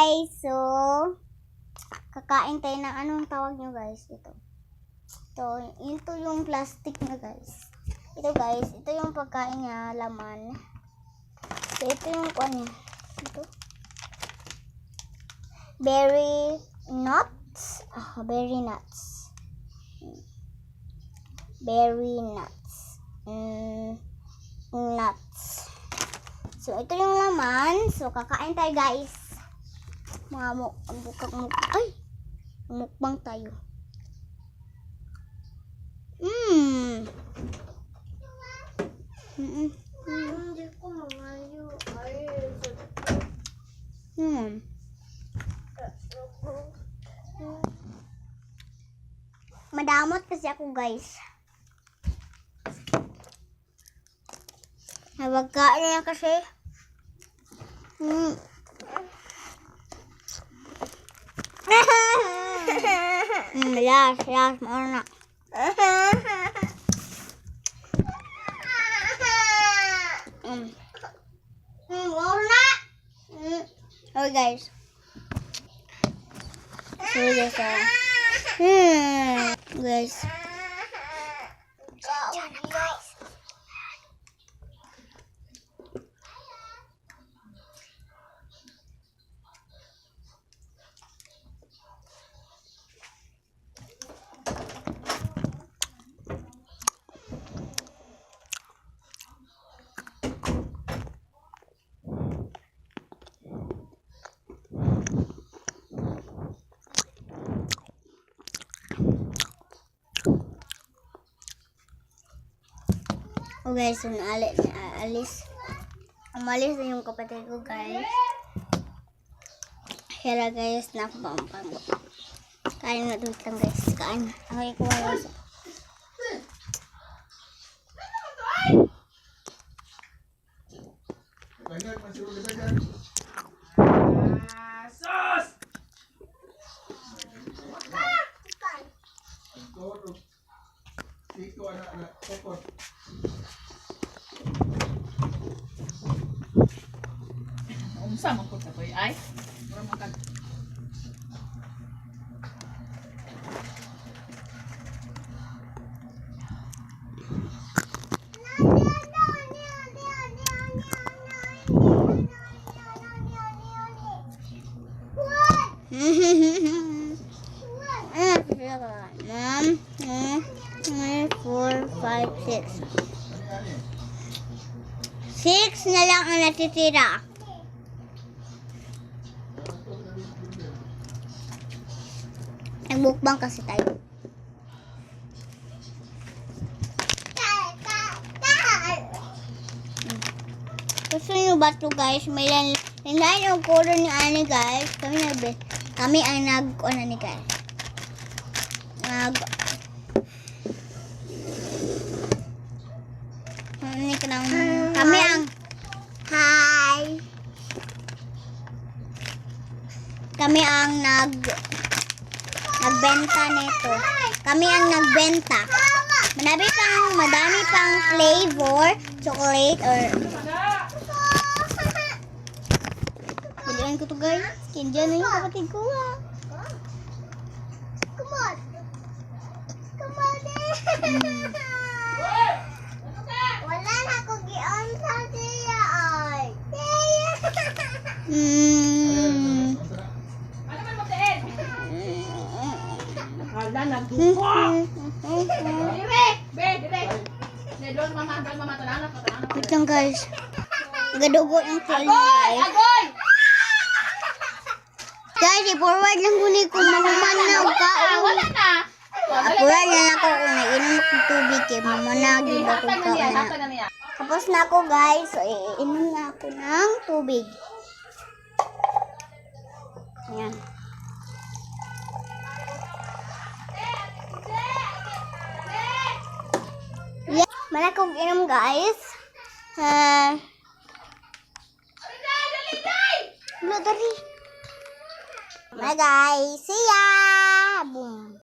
guys. So, kakain tayo ng anong tawag nyo guys. Ito yung plastic na guys. Ito guys, ito yung pagkain niya, laman. So, ito yung kuan niya. Ito. Berry nuts. Berry nuts. Berry nuts. Nuts. So, ito yung laman. So, kakain tayo guys. Mga mukbang tayo. Hindi ko mamayo. Madamot kasi ako guys. Nabagkaan niya kasi. Yes, mauna. Mauna. Okay guys. So guys. Oh guys, so umalis na yung kapatid ko guys. Kaya guys, napampang. Kain na doon lang guys. Kain. Okay, kuha guys. Unsa man pud kapoy ay? Mura makan. Mom, 4, 5, 6. 6 na lang ang natitira. Nagbukbang kasi tayo. Gusto nyo ba ito guys? May lain yung color ni Ani guys. Kami ang nag-ano ni guys. Kami ang hi. Kami ang nagbenta nito. Kami ang nagbenta. Madami pang flavor, chocolate or pilihan ko to guys. Kindiyan na yung kapatid ko ha. Come on. Wala na ko gion sa siya ay. Ano man mo teen? Hala nagduko. Dire. Ne don mama tanana. Wait lang guys. Gadugo yung tail niya guys. Agoy! Guys, i-forward lang kunin ko mahuman na o kaon. Wala na. Forward lang ako kung nainom ako ng tubig eh. Mamanagi ba kung kaon na. Tapos na ako guys. So, iinom na ako ng tubig. Ayan. Yeah. Malaki kong inom guys. Dali. Bye guys. See ya. Boom.